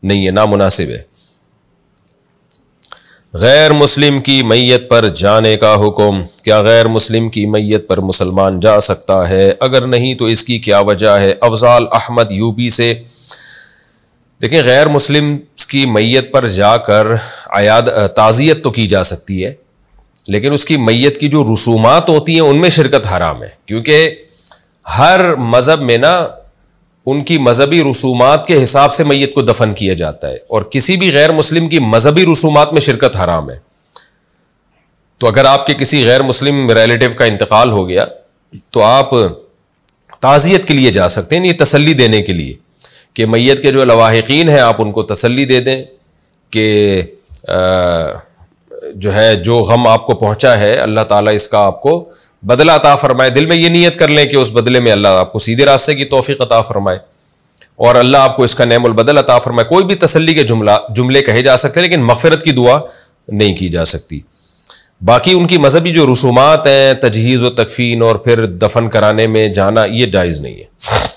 نہیں ہے, نامناسب ہے. غیر مسلم کی میت پر جانے کا حکم. کیا غیر مسلم کی میت پر مسلمان جا سکتا ہے؟ اگر نہیں تو اس کی کیا وجہ ہے؟ افضال احمد یوپی سے. دیکھیں, غیر مسلم کی میت پر جا کر تعزیت تو کی جا سکتی ہے, لیکن اس کی میت کی جو رسومات ہوتی ہیں ان میں شرکت حرام ہے, کیونکہ ہر مذہب میں نا ان کی مذہبی رسومات کے حساب سے میت کو دفن کیا جاتا ہے, اور کسی بھی غیر مسلم کی مذہبی رسومات میں شرکت حرام ہے. تو اگر آپ کے کسی غیر مسلم ریلیٹو کا انتقال ہو گیا تو آپ تعزیت کے لیے جا سکتے ہیں, یہ تسلی دینے کے لیے کہ میت کے جو لواحقین ہیں آپ ان کو تسلی دے دیں کہ جو ہے جو غم آپ کو پہنچا ہے اللہ تعالیٰ اس کا آپ کو بدلہ عطا فرمائے. دل میں یہ نیت کر لیں کہ اس بدلے میں اللہ آپ کو سیدھے راستے کی توفیق عطا فرمائے اور اللہ آپ کو اس کا نعم البدل عطا فرمائے. کوئی بھی تسلی کے جملے کہے جا سکتے ہیں, لیکن مغفرت کی دعا نہیں کی جا سکتی. باقی ان کی مذہبی جو رسومات ہیں, تجہیز و تکفین اور پھر دفن کرانے میں جانا, یہ جائز نہیں ہے.